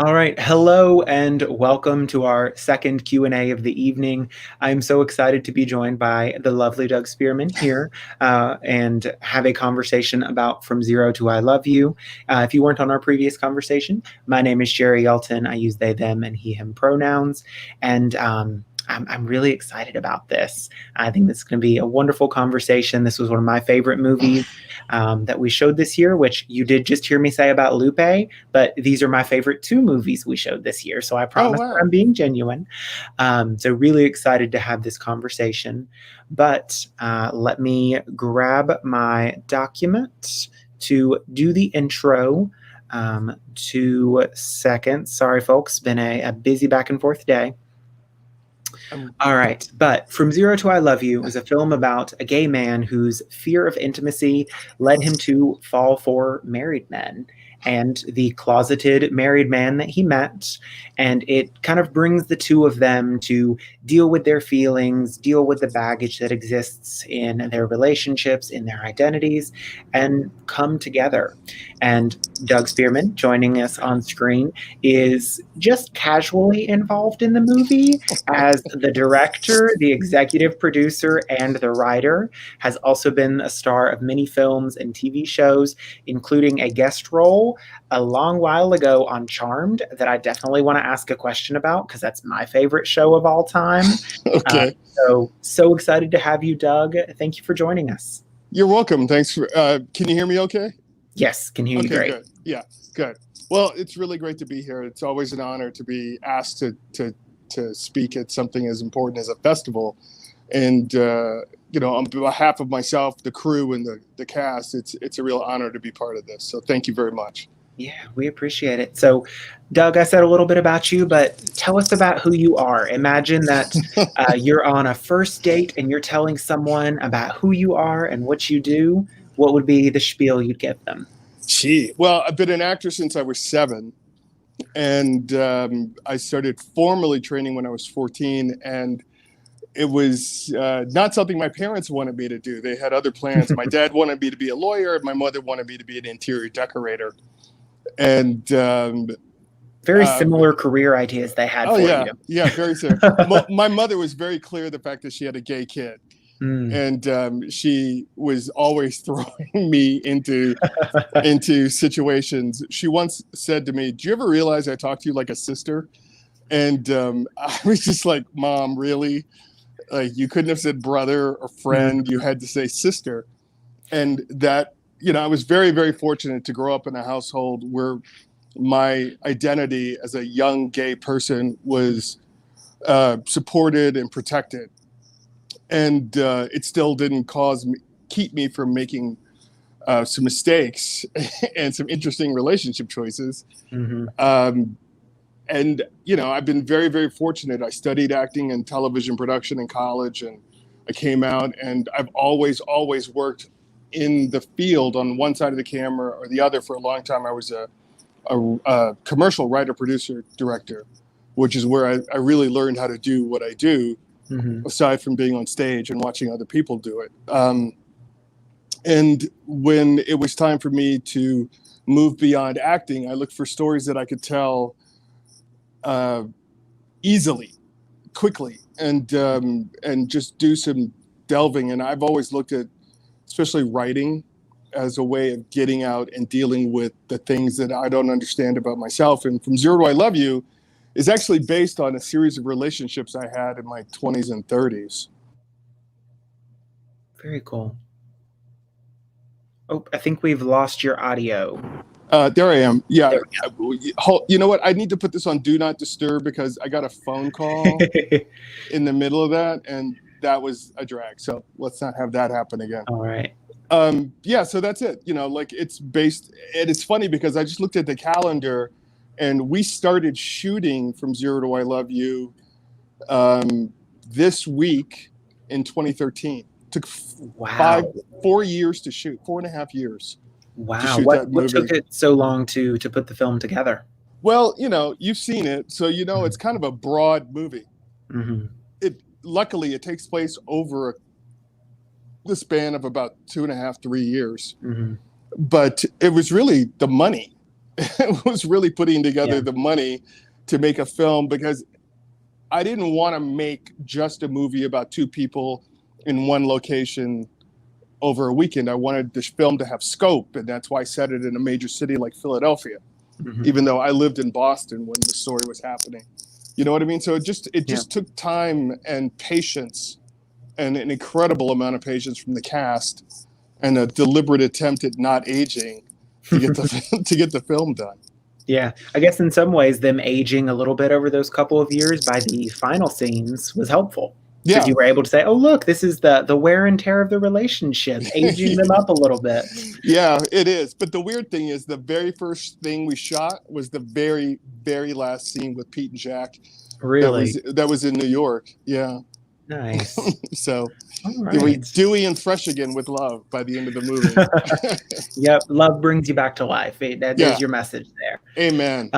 All right. Hello and welcome to our second Q&A of the evening. I'm so excited to be joined by the lovely Doug Spearman here and have a conversation about From Zero to I Love You. If you weren't on our previous conversation, my name is Sherry Elton. I use they, them, and he, him pronouns. And I'm really excited about this. I think this is going to be a wonderful conversation. This was one of my favorite movies that we showed this year, which you did just hear me say about Lupe, but these are my favorite two movies we showed this year. So I Oh, promise that wow. I'm being genuine. So really excited to have this conversation. But let me grab my document to do the intro. 2 seconds. Sorry, folks. Been a busy back and forth day. All right. But From Zero to I Love You is a film about a gay man whose fear of intimacy led him to fall for married men and the closeted married man that he met. And it kind of brings the two of them to deal with their feelings, deal with the baggage that exists in their relationships, in their identities, and come together. And Doug Spearman, joining us on screen, is just casually involved in the movie as the director, the executive producer, and the writer. Has also been a star of many films and TV shows, including a guest role a long while ago on Charmed that I definitely want to ask a question about because that's my favorite show of all time. Uh, Okay. so excited to have you, Doug. Thank you for joining us. You're welcome. Thanks for, can you hear me okay? Yes, can hear you Okay, great. good. Yeah, good. Well, it's really great to be here. It's always an honor to be asked to speak at something as important as a festival. And, on behalf of myself, the crew, and the cast, it's a real honor to be part of this. So thank you very much. Yeah, we appreciate it. So, Doug, I said a little bit about you, but tell us about who you are. Imagine that you're on a first date and you're telling someone about who you are and what you do. What would be the spiel you'd give them? Well, I've been an actor since I was 7. And I started formally training when I was 14. And it was not something my parents wanted me to do. They had other plans. My dad wanted me to be a lawyer. My mother wanted me to be an interior decorator. And Very similar career ideas they had for yeah, you. yeah, very similar. My mother was very clear of the fact that she had a gay kid. And she was always throwing me into situations. She once said to me, "Do you ever realize I talk to you like a sister?" And I was just like, "Mom, really? Like, you couldn't have said brother or friend. You had to say sister." And that, I was very, very fortunate to grow up in a household where my identity as a young gay person was supported and protected. And it still didn't keep me from making some mistakes and some interesting relationship choices. And I've been very, very fortunate. I studied acting and television production in college, and I came out, and I've always worked in the field on one side of the camera or the other for a long time. I was a commercial writer, producer, director, which is where I really learned how to do what I do, aside from being on stage and watching other people do it. And when it was time for me to move beyond acting, I looked for stories that I could tell easily, quickly, and just do some delving. And I've always looked at, especially writing, as a way of getting out and dealing with the things that I don't understand about myself. And From Zero to I Love You is actually based on a series of relationships I had in my 20s and 30s. Very cool. Oh, I think we've lost your audio. There I am. Yeah. There You know what? I need to put this on Do Not Disturb because I got a phone call in the middle of that, and that was a drag. So let's not have that happen again. All right. Yeah, so that's it. It's based, and it's funny because I just looked at the calendar, and we started shooting From Zero to I Love You this week in 2013. Took Wow. 4 years to shoot, 4.5 years. Wow. What took it so long to put the film together? Well, you've seen it, so it's kind of a broad movie. Luckily, it takes place over the span of about 2.5, 3 years. But it was really the money was really putting together Yeah. the money to make a film, because I didn't want to make just a movie about two people in one location over a weekend. I wanted this film to have scope, and that's why I set it in a major city like Philadelphia, Mhm. even though I lived in Boston when the story was happening. You know what I mean? So it Yeah. just took time and patience, and an incredible amount of patience from the cast, and a deliberate attempt at not aging to get the to get the film done. Yeah, I guess in some ways, them aging a little bit over those couple of years by the final scenes was helpful because Yeah. you were able to say, "Oh, look, this is the wear and tear of the relationship, aging them up a little bit." Yeah, it is. But the weird thing is, the very first thing we shot was the very, very last scene with Pete and Jack. Really That was in New York. Yeah. nice. So All it was right. dewy and fresh again with love by the end of the movie. Yep, love brings you back to life. There's Yeah. your message there. Amen.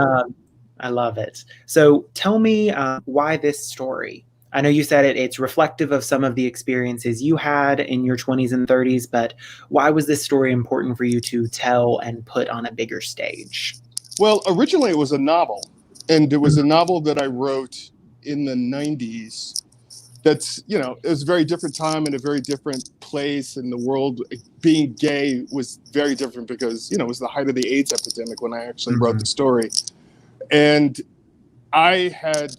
I love it. So tell me why this story. I know you said it's reflective of some of the experiences you had in your 20s and 30s, but why was this story important for you to tell and put on a bigger stage? Well, originally it was a novel, and it was a Mhm. novel that I wrote in the 90s. That's, it was a very different time and a very different place in the world. Being gay was very different because, it was the height of the AIDS epidemic when I actually wrote the Mhm. story. And I had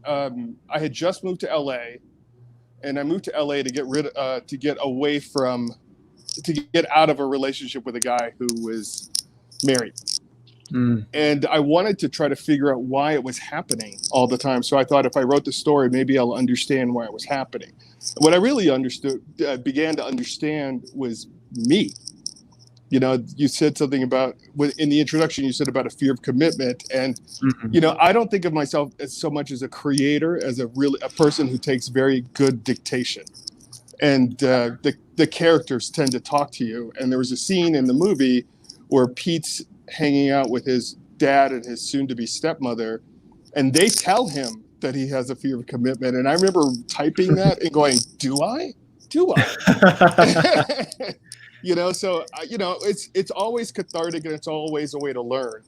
I had just moved to LA, and I moved to LA to get away from to get out of a relationship with a guy who was married. Mm. And I wanted to try to figure out why it was happening all the time. So I thought, if I wrote the story, maybe I'll understand why it was happening. What I really began to understand was me. You said something about, in the introduction, you said about a fear of commitment. And, Mhm. I don't think of myself as so much as a creator, as a person who takes very good dictation. And the characters tend to talk to you. And there was a scene in the movie where Pete's hanging out with his dad and his soon-to-be stepmother, and they tell him that he has a fear of commitment. And I remember typing that and going, "Do I? Do I?" So it's always cathartic, and it's always a way to learn.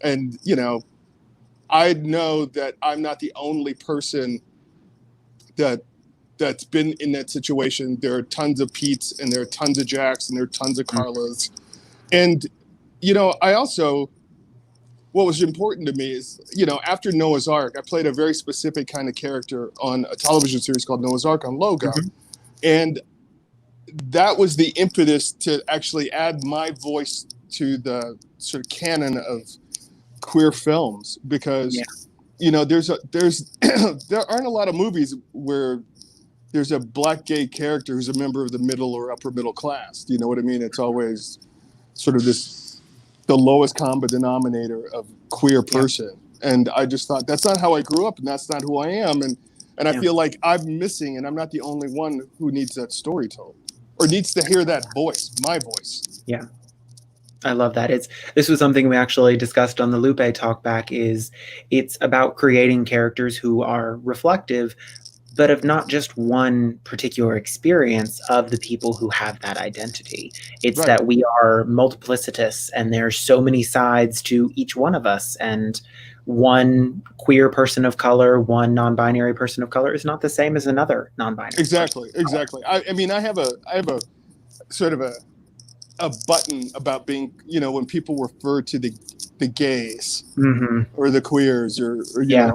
And I know that I'm not the only person that that's been in that situation. There are tons of Pete's, and there are tons of Jacks, and there are tons of Mm. Carlas. And I also, what was important to me is, after Noah's Ark, I played a very specific kind of character on a television series called Noah's Ark on Logo. Mhm. And that was the impetus to actually add my voice to the sort of canon of queer films, because Yeah. there's there aren't a lot of movies where there's a black gay character who's a member of the middle or upper middle class. Do you know what I mean? It's always sort of the lowest common denominator of queer Yeah. person. And I just thought, that's not how I grew up, and that's not who I am. And I Yeah. feel like I'm missing, and I'm not the only one who needs that story told, or needs to hear that voice, my voice. Yeah. I love that. This was something we actually discussed on the Lupe Talkback. It's about creating characters who are reflective, but of not just one particular experience of the people who have that identity. It's Right. that we are multiplicitous, and there's so many sides to each one of us. And one queer person of color, one non-binary person of color is not the same as another non-binary person. Exactly. I mean, I have a sort of a button about being, when people refer to the gays Mm-hmm. or the queers, or Yeah.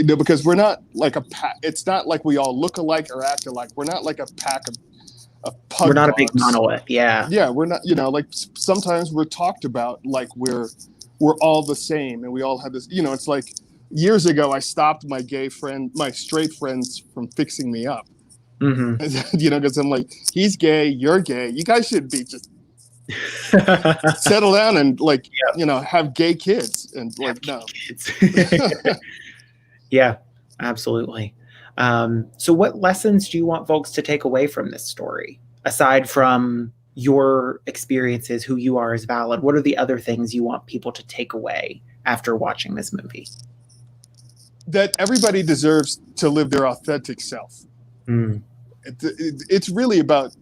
because we're not like a pack. It's not like we all look alike or act alike. We're not like a pack of pug We're not a big dogs. monolith. Yeah. Yeah, we're not. Like sometimes we're talked about like we're all the same, and we all have this. It's like years ago I stopped my straight friends from fixing me up. Mm-hmm. Because I'm like, he's gay, you're gay. You guys should be just settle down and have gay kids, and like, no. Kids. Yeah, absolutely. So what lessons do you want folks to take away from this story? Aside from your experiences, who you are is valid, what are the other things you want people to take away after watching this movie? That everybody deserves to live their authentic self. Mm. It's really about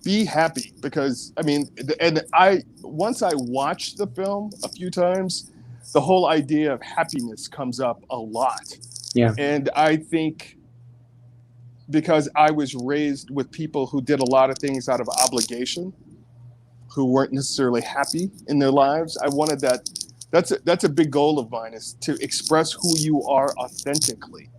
be happy, because I mean, and I once I watched the film a few times, the whole idea of happiness comes up a lot. Yeah. And I think because I was raised with people who did a lot of things out of obligation, who weren't necessarily happy in their lives, I wanted that. That's a big goal of mine, is to express who you are authentically.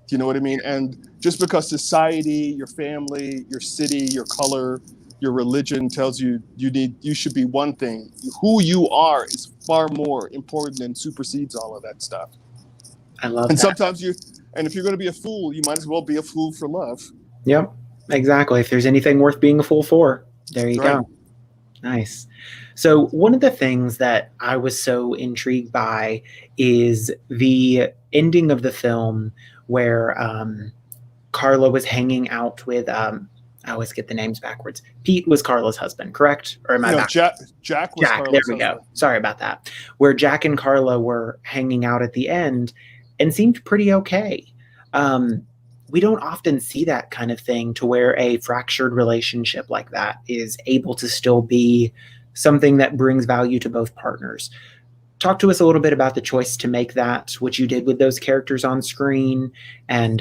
Do you know what I mean? And just because society, your family, your city, your color, your religion tells you you should be one thing, who you are is far more important and supersedes all of that stuff. I love And that. sometimes and if you're going to be a fool, you might as well be a fool for love. Yep, exactly. If there's anything worth being a fool for, there you Right. go. Nice. So, one of the things that I was so intrigued by is the ending of the film where Carla was hanging out with, I always get the names backwards. Pete was Carla's husband, correct? Or am I No, back? Jack was Jack, there Carla's we go. husband. Sorry about that. Where Jack and Carla were hanging out at the end and seemed pretty okay. We don't often see that kind of thing, to where a fractured relationship like that is able to still be something that brings value to both partners. Talk to us a little bit about the choice to make that, what you did with those characters on screen, and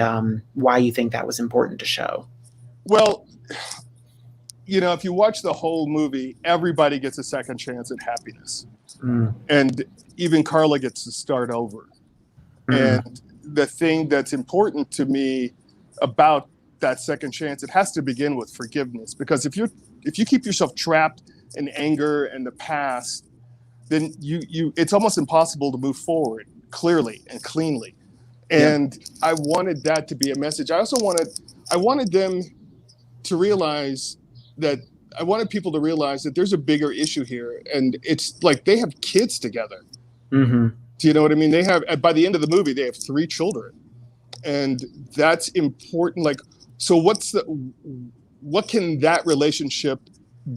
why you think that was important to show. Well, if you watch the whole movie, everybody gets a second chance at happiness. Mm. And even Carla gets to start over. And the thing that's important to me about that second chance, it has to begin with forgiveness. Because if you keep yourself trapped in anger and the past, then it's almost impossible to move forward clearly and cleanly. And I wanted that to be a message. I wanted them to realize that I wanted people to realize that there's a bigger issue here, and it's like they have kids together. Mm-hmm. Do you know what I mean? They have, by the end of the movie, they have 3 children, and that's important. Like, so what can that relationship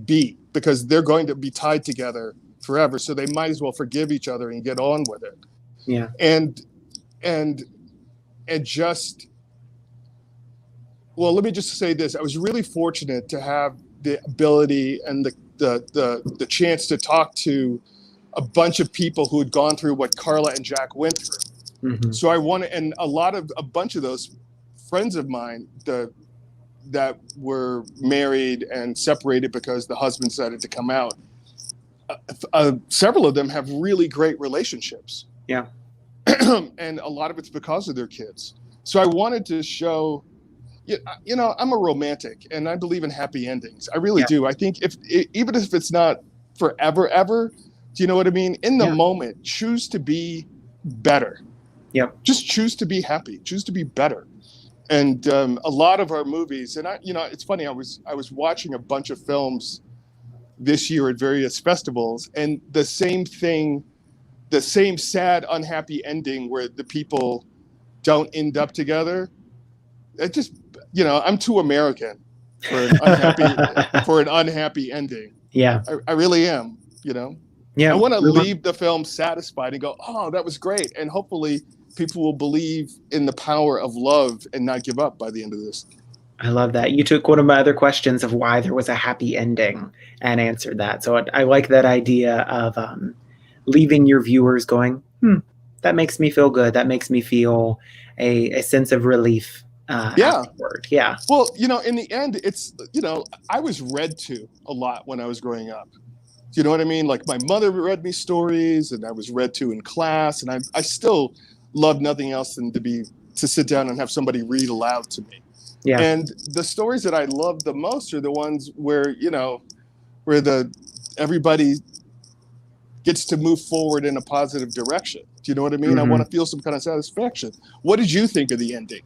be? Because they're going to be tied together forever, so they might as well forgive each other and get on with it. Yeah. And just, well, let me just say this: I was really fortunate to have the ability and the chance to talk to a bunch of people who had gone through what Carla and Jack went through. Mm-hmm. So and a bunch of those friends of mine that were married and separated because the husband decided to come out. Several of them have really great relationships. Yeah. And a lot of it's because of their kids. So I wanted to show, I'm a romantic and I believe in happy endings. I really do. I think even if it's not forever, ever, do you know what I mean? In the moment, choose to be better. Yep. Just choose to be happy. Choose to be better. And a lot of our movies, and it's funny. I was watching a bunch of films this year at various festivals, and the same thing, the same sad, unhappy ending where the people don't end up together. It just, I'm too American for an unhappy ending. Yeah. I really am. Yeah. I want to leave the film satisfied and go, oh, that was great. And hopefully people will believe in the power of love and not give up by the end of this. I love that. You took one of my other questions of why there was a happy ending and answered that. So I like that idea of leaving your viewers going, that makes me feel good. That makes me feel a sense of relief. Afterward. Yeah. Well, in the end, it's, I was read to a lot when I was growing up. Do you know what I mean? Like, my mother read me stories, and I was read to in class, and I still love nothing else than to sit down and have somebody read aloud to me. Yeah. And the stories that I love the most are the ones where, where everybody gets to move forward in a positive direction. Do you know what I mean? Mm-hmm. I want to feel some kind of satisfaction. What did you think of the ending?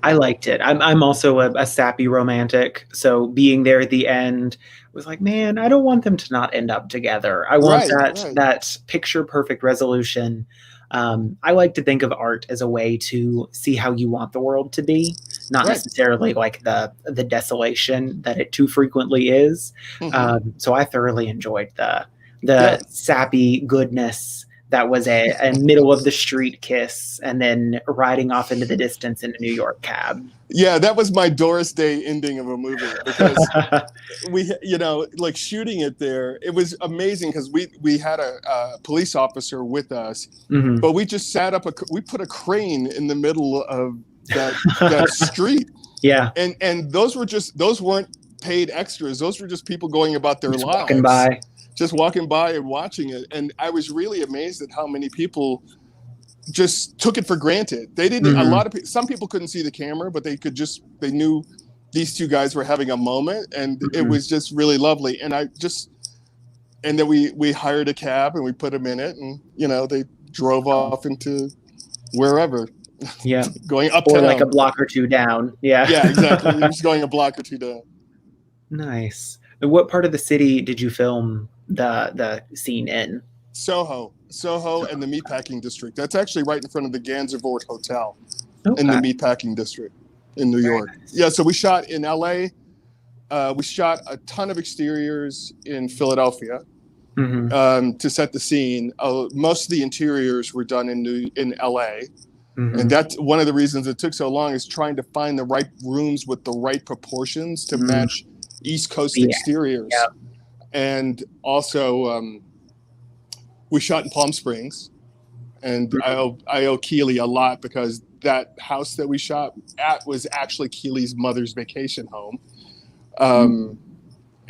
I liked it. I'm also a sappy romantic. So being there at the end was like, man, I don't want them to not end up together. I want that picture perfect resolution. I like to think of art as a way to see how you want the world to be, not necessarily like the desolation that it too frequently is. Mm-hmm. So I thoroughly enjoyed the sappy goodness that was a middle of the street kiss and then riding off into the distance in a New York cab. Yeah, that was my Doris Day ending of a movie, because we, like shooting it there, it was amazing because we had a police officer with us, but we just we put a crane in the middle of that street. Yeah. And those weren't paid extras. Those were just people going about their lives. Just walking by and watching it. And I was really amazed at how many people just took it for granted. They didn't, some people couldn't see the camera, but they knew these two guys were having a moment, and it was just really lovely. And then we hired a cab and we put them in it, and, they drove off into wherever. Yeah. Going uptown. Or like a block or two down. Yeah. Yeah, exactly. He was going a block or two down. Nice. And what part of the city did you film the scene in? Soho and the Meatpacking District. That's actually right in front of the Gansevoort Hotel in the Meatpacking District in New York. Nice. Yeah, so we shot in LA. We shot a ton of exteriors in Philadelphia to set the scene. Most of the interiors were done in LA. And that's one of the reasons it took so long, is trying to find the right rooms with the right proportions to match East Coast exteriors. Yeah. And also, we shot in Palm Springs, and I owe Keely a lot, because that house that we shot at was actually Keely's mother's vacation home.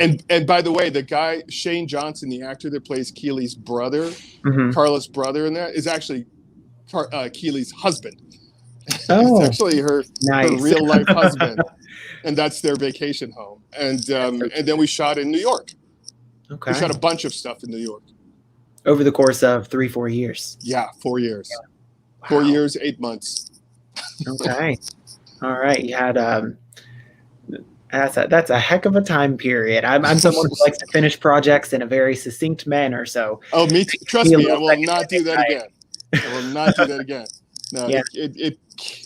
And by the way, the guy, Shane Johnson, the actor that plays Keely's brother, Carla's brother in that, is actually Keely's husband. It's actually her real life husband, and that's their vacation home. And then we shot in New York. Okay. We shot a bunch of stuff in New York over the course of 3-4 years. Yeah, 4 years. Yeah. Wow. 4 years, 8 months. Okay. All right. You had that's a heck of a time period. I'm someone who likes to finish projects in a very succinct manner. So me too. Trust me, I will not do that again. I will not do that again. No, yeah.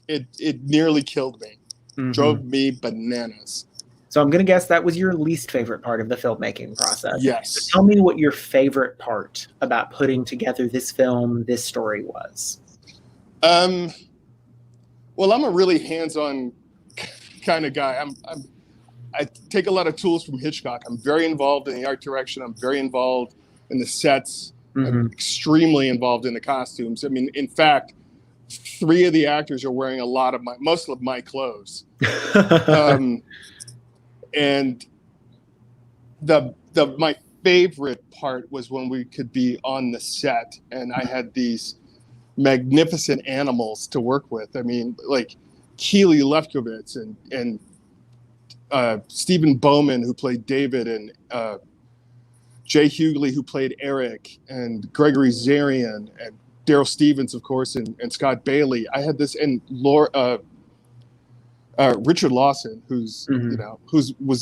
It nearly killed me. Drove me bananas. So I'm going to guess that was your least favorite part of the filmmaking process. Yes. So tell me what your favorite part about putting together this film, this story was. Well, I'm a really hands-on kind of guy. I take a lot of tools from Hitchcock. I'm very involved in the art direction. I'm very involved in the sets. I'm extremely involved in the costumes. I mean, in fact, 3 of the actors are wearing most of my clothes. And my favorite part was when we could be on the set and I had these magnificent animals to work with. I mean, like Keely Lefkowitz and Stephen Bowman, who played David, and Jay Hughley, who played Eric, and Gregory Zarian, and Daryl Stevens, of course, and Scott Bailey. I had this, and Richard Lawson, who's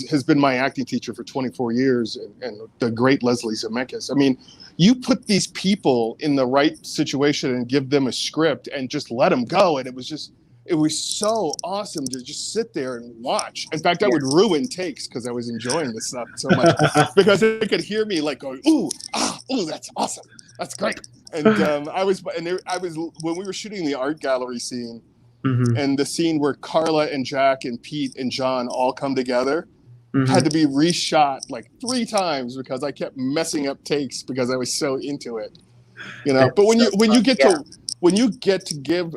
has been my acting teacher for 24 years, and the great Leslie Zemeckis. I mean, you put these people in the right situation and give them a script and just let them go, and it was so awesome to just sit there and watch. In fact, I would ruin takes because I was enjoying this stuff so much, because they could hear me like going, ooh, that's awesome, that's great. And I was when we were shooting the art gallery scene, and the scene where Carla and Jack and Pete and John all come together, had to be reshot like 3 times because I kept messing up takes because I was so into it, But when you get to give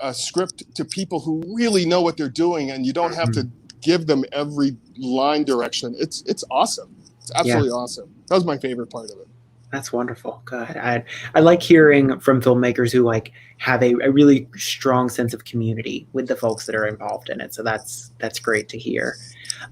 a script to people who really know what they're doing, and you don't have to give them every line direction, it's awesome. It's absolutely awesome. That was my favorite part of it. That's wonderful. Good. I like hearing from filmmakers who have a really strong sense of community with the folks that are involved in it. So that's great to hear.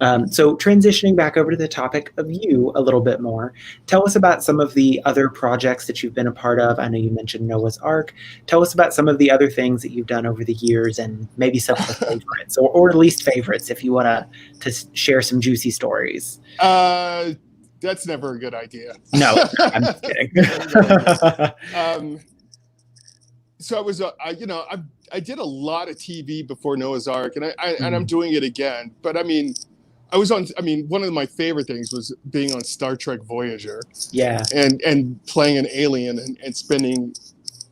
So transitioning back over to the topic of you a little bit more, tell us about some of the other projects that you've been a part of. I know you mentioned Noah's Ark. Tell us about some of the other things that you've done over the years, and maybe some of the favorites or least favorites, if you want to share some juicy stories. That's never a good idea. No, I'm just kidding. So I was, I did a lot of TV before Noah's Ark, and I'm doing it again. But I mean, I was on. I mean, one of my favorite things was being on Star Trek Voyager. Yeah. And playing an alien and spending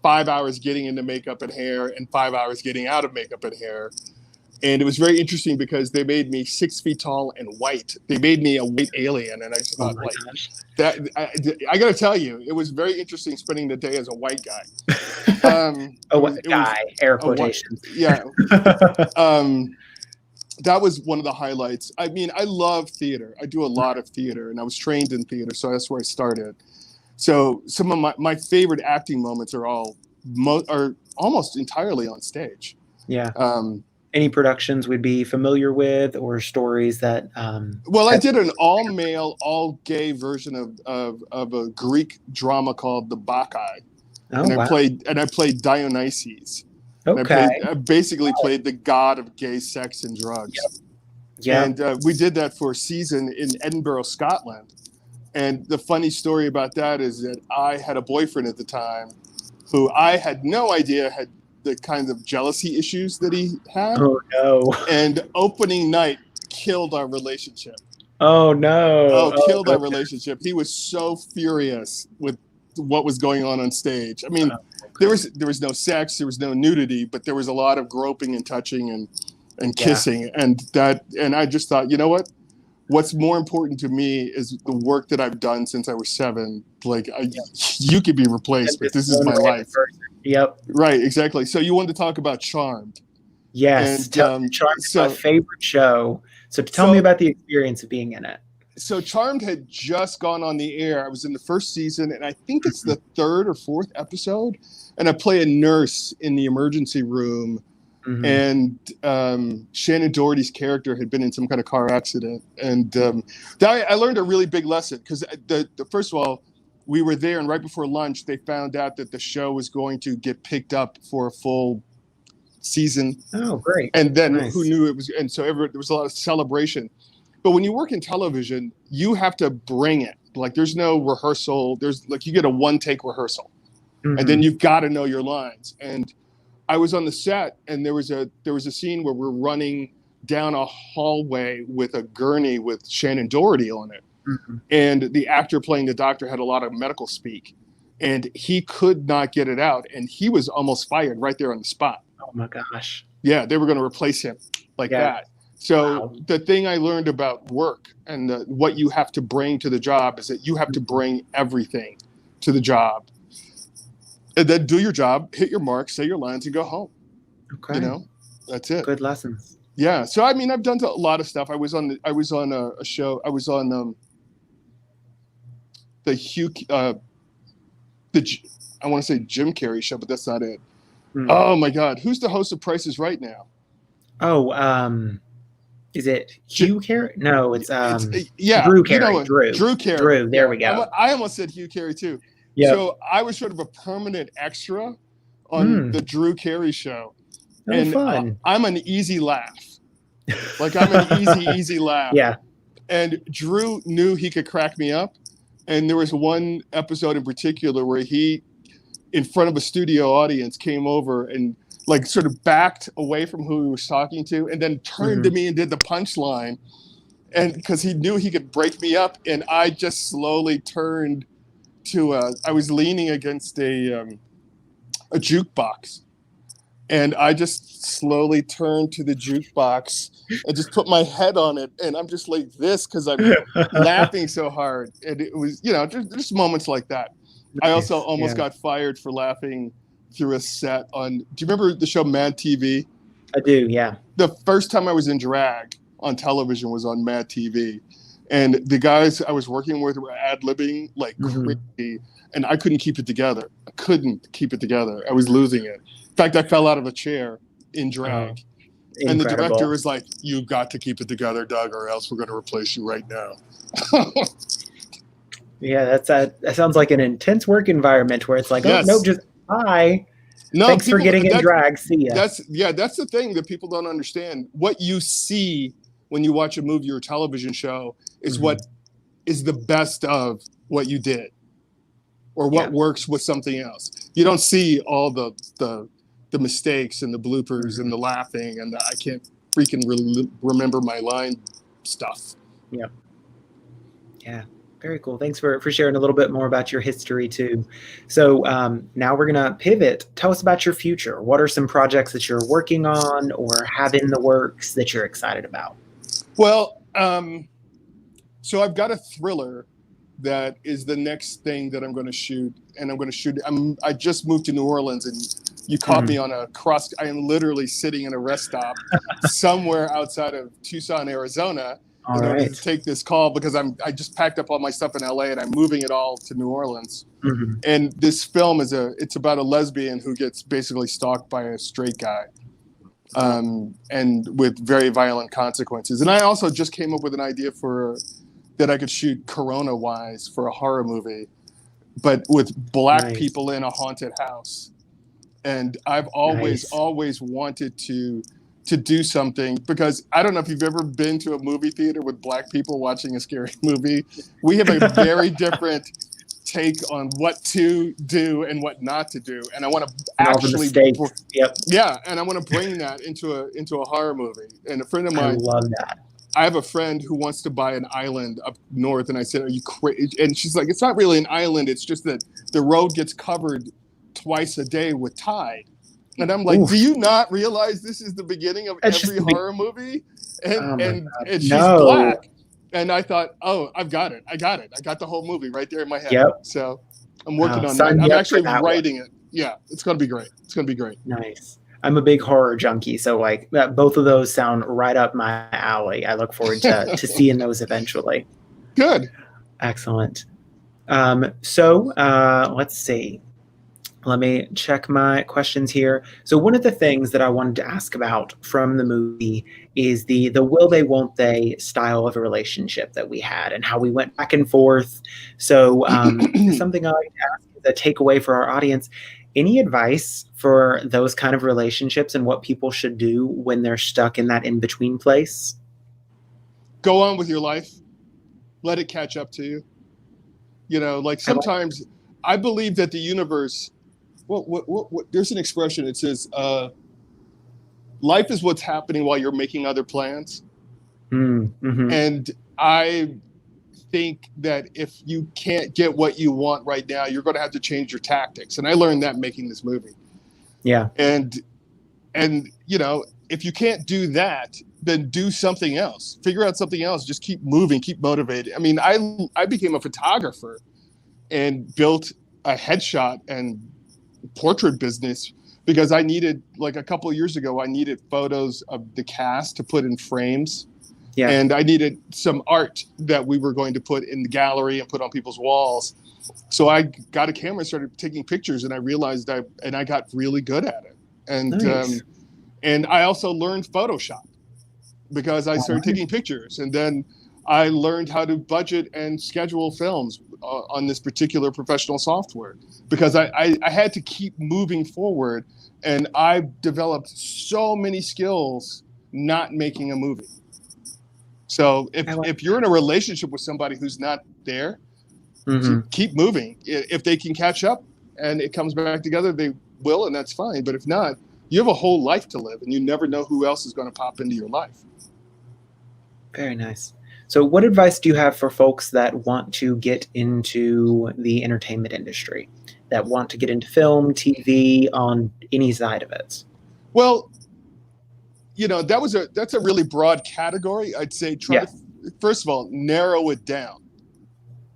5 hours getting into makeup and hair and 5 hours getting out of makeup and hair. And it was very interesting because they made me 6 feet tall and white. They made me a white alien, and I just thought, like, gosh. that. I got to tell you, it was very interesting spending the day as a white guy. Guy, air quotations. Yeah. That was one of the highlights. I mean, I love theater. I do a lot of theater, and I was trained in theater, so that's where I started. So some of my favorite acting moments are almost entirely on stage. Yeah. Any productions we'd be familiar with, or stories that? Well, I did an all-male, all-gay version of a Greek drama called The Bacchae, and I played Dionysus. Okay. I basically played the god of gay sex and drugs. Yeah. And we did that for a season in Edinburgh, Scotland. And the funny story about that is that I had a boyfriend at the time who I had no idea had the kinds of jealousy issues that he had. Oh, no. And opening night killed our relationship. Oh, no. Killed our relationship. He was so furious with what was going on stage. I mean, there was no sex, there was no nudity, but there was a lot of groping and touching and kissing. And I just thought, you know what? What's more important to me is the work that I've done since I was 7. Like, you could be replaced, but this is my life. Yep. Right, exactly. So you wanted to talk about Charmed. Yes, Charmed is my favorite show. So tell me about the experience of being in it. So Charmed had just gone on the air. I was in the first season, and I think it's the 3rd or 4th episode. And I play a nurse in the emergency room. Mm-hmm. And Shannon Doherty's character had been in some kind of car accident. And I learned a really big lesson because first of all, we were there, and right before lunch, they found out that the show was going to get picked up for a full season. Oh, great. And then who knew it was? And so there was a lot of celebration. But when you work in television, you have to bring it. Like, there's no rehearsal. There's like, you get a 1-take rehearsal. Mm-hmm. And then you've got to know your lines. And I was on the set, and there was a scene where we're running down a hallway with a gurney with Shannon Doherty on it. Mm-hmm. And the actor playing the doctor had a lot of medical speak, and he could not get it out. And he was almost fired right there on the spot. Oh my gosh. Yeah, they were going to replace him like that. So the thing I learned about work and what you have to bring to the job is that you have to bring everything to the job. And then do your job, hit your mark, say your lines, and go home. Okay. You know, that's it. Good lessons. Yeah. So I mean, I've done a lot of stuff. I was on a show. I was on the Hugh, I want to say Jim Carrey show, but that's not it. Mm. Oh my God, who's the host of Price is Right now? Oh, is it Hugh Carrey? No, it's Drew Carey. You know, Drew Carey. Drew. There we go. I almost said Hugh Carey too. Yep. So I was sort of a permanent extra on the Drew Carey show. Oh, and fun. I'm an easy laugh. Like, I'm an easy laugh. Yeah. And Drew knew he could crack me up. And there was one episode in particular where he, in front of a studio audience, came over and like sort of backed away from who he was talking to, and then turned to me and did the punchline. And because he knew he could break me up, and I just slowly turned to I was leaning against a jukebox, and I just slowly turned to the jukebox and just put my head on it, and I'm just like this because I'm laughing so hard. And it was, you know, just moments like that. Nice. I also almost got fired for laughing through a set on. Do you remember the show Mad TV? I do, yeah. The first time I was in drag on television was on Mad TV. And the guys I was working with were ad-libbing like crazy, and I couldn't keep it together. I was losing it. In fact, I fell out of a chair in drag. And the director was like, "You got to keep it together, Doug, or else we're going to replace you right now." Yeah, that sounds like an intense work environment where it's like, oh, no, just hi. No, thanks for getting in drag. See ya. That's the thing that people don't understand. What you see when you watch a movie or television show is what is the best of what you did, or what works with something else. You don't see all the mistakes and the bloopers and the laughing and I can't freaking really remember my line stuff. Yep. Yeah. Very cool. Thanks for sharing a little bit more about your history too. So now we're going to pivot. Tell us about your future. What are some projects that you're working on or have in the works that you're excited about? Well, so I've got a thriller that is the next thing that I'm going to shoot, and I'm going to shoot. I just moved to New Orleans, and you caught me on a cross. I am literally sitting in a rest stop somewhere outside of Tucson, Arizona, in order to take this call because I just packed up all my stuff in LA and I'm moving it all to New Orleans. And this film it's about a lesbian who gets basically stalked by a straight guy, and with very violent consequences. And I also just came up with an idea that I could shoot Corona-wise for a horror movie, but with black people in a haunted house. And I've always wanted to do something, because I don't know if you've ever been to a movie theater with black people watching a scary movie. We have a very different take on what to do and what not to do. And I want to actually, and I want to bring that into a horror movie. And a friend of mine, I love that. I have a friend who wants to buy an island up north, and I said, "Are you crazy?" And she's like, "It's not really an island. It's just that the road gets covered twice a day with tide." And I'm like, "Do you not realize this is the beginning of every horror movie?" And she's black. And I thought, "Oh, I've got it. I got the whole movie right there in my head." So I'm working on that. I'm actually writing it. Yeah, it's going to be great. It's going to be great. Nice. I'm a big horror junkie, so like both of those sound right up my alley. I look forward to seeing those eventually. Good. Excellent. So let's see. Let me check my questions here. So one of the things that I wanted to ask about from the movie is the will they, won't they style of a relationship that we had and how we went back and forth. So something I like to ask is a takeaway for our audience. Any advice for those kind of relationships and what people should do when they're stuck in that in-between place? Go on with your life. Let it catch up to you. You know, like sometimes I believe that the universe, there's an expression. It says, life is what's happening while you're making other plans. And I think that if you can't get what you want right now, you're going to have to change your tactics. And I learned that making this movie. Yeah. And you know, if you can't do that, then do something else. Figure out something else. Just keep moving, keep motivated. I mean, I became a photographer and built a headshot and portrait business because I needed, like a couple of years ago, I needed photos of the cast to put in frames. Yeah. And I needed some art that we were going to put in the gallery and put on people's walls. So I got a camera and started taking pictures, and I realized I got really good at it. And and I also learned Photoshop because I started taking pictures, and then I learned how to budget and schedule films on this particular professional software because I had to keep moving forward, and I developed so many skills not making a movie. So if you're in a relationship with somebody who's not there, keep moving. If they can catch up and it comes back together, they will, and that's fine. But if not, you have a whole life to live, and you never know who else is going to pop into your life. Very nice. So what advice do you have for folks that want to get into the entertainment industry, that want to get into film, TV, on any side of it? Well, you know, that's a really broad category. I'd say try to, first of all, narrow it down.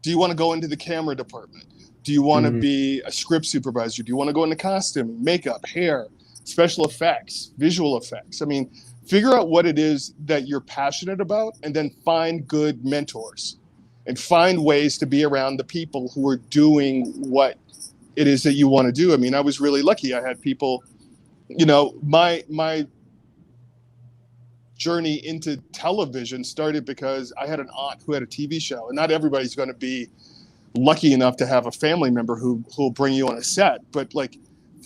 Do you want to go into the camera department? Do you want to be a script supervisor? Do you want to go into costume, makeup, hair, special effects, visual effects? I mean, figure out what it is that you're passionate about, and then find good mentors and find ways to be around the people who are doing what it is that you want to do. I mean, I was really lucky. I had people, you know, my journey into television started because I had an aunt who had a TV show, and not everybody's going to be lucky enough to have a family member who'll bring you on a set, but like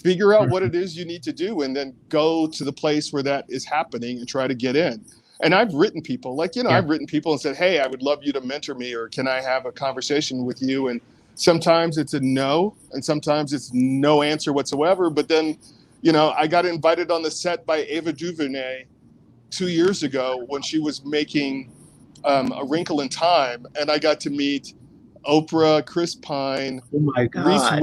figure out what it is you need to do and then go to the place where that is happening and try to get in. And I've written people I've written people and said, "Hey, I would love you to mentor me, or can I have a conversation with you?" And sometimes it's a no, and sometimes it's no answer whatsoever. But then, you know, I got invited on the set by Ava DuVernay 2 years ago when she was making A Wrinkle in Time, and I got to meet Oprah, Chris Pine, Oh my God.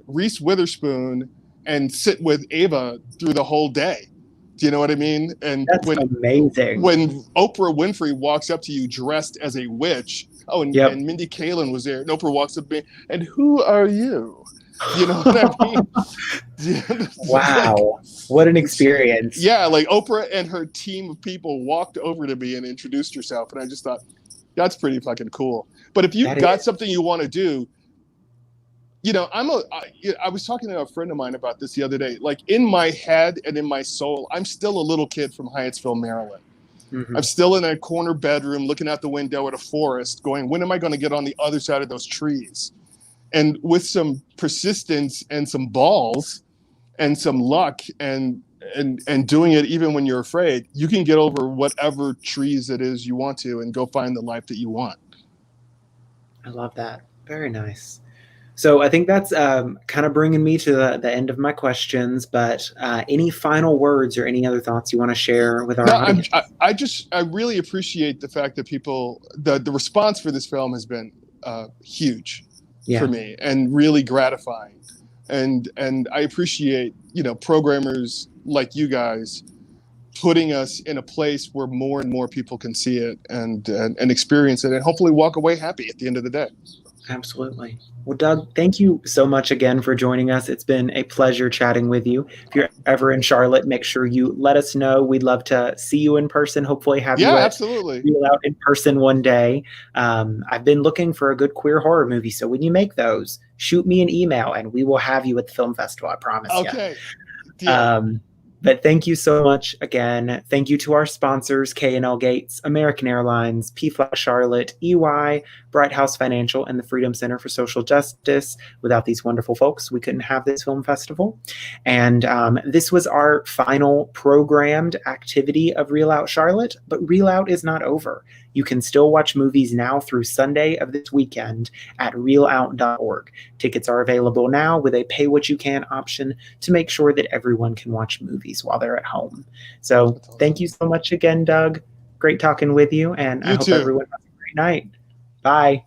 Reese Witherspoon, and sit with Ava through the whole day. Do you know what I mean? And That's amazing. when Oprah Winfrey walks up to you dressed as a witch, Yep. and Mindy Kaling was there, and Oprah walks up to me, and who are you? You know what I mean? Wow. What an experience. Yeah, like Oprah and her team of people walked over to me and introduced herself, and I just thought, that's pretty fucking cool. But if you've got something you want to do, you know, I was talking to a friend of mine about this the other day. Like, in my head and in my soul, I'm still a little kid from Hyattsville, Maryland. Mm-hmm. I'm still in a corner bedroom looking out the window at a forest going, when am I going to get on the other side of those trees? And with some persistence and some balls and some luck and doing it even when you're afraid, you can get over whatever trees it is you want to and go find the life that you want. I love that. Very nice. So I think that's kind of bringing me to the end of my questions, but any final words or any other thoughts you want to share with our audience? I really appreciate the fact that people, the response for this film has been huge for me and really gratifying. And I appreciate, you know, programmers like you guys putting us in a place where more and more people can see it and experience it and hopefully walk away happy at the end of the day. Absolutely. Well, Doug, thank you so much again for joining us. It's been a pleasure chatting with you. If you're ever in Charlotte, make sure you let us know. We'd love to see you in person, hopefully have you absolutely. Reel Out in person one day. I've been looking for a good queer horror movie, so when you make those, shoot me an email and we will have you at the film festival, I promise you. Okay. But thank you so much again. Thank you to our sponsors, K&L Gates, American Airlines, PFLAG Charlotte, EY, Bright House Financial, and the Freedom Center for Social Justice. Without these wonderful folks, we couldn't have this film festival. And this was our final programmed activity of Reel Out Charlotte, but Reel Out is not over. You can still watch movies now through Sunday of this weekend at reelout.org. Tickets are available now with a pay-what-you-can option to make sure that everyone can watch movies while they're at home. So thank you so much again, Doug. Great talking with you, and I hope everyone has a great night. Bye.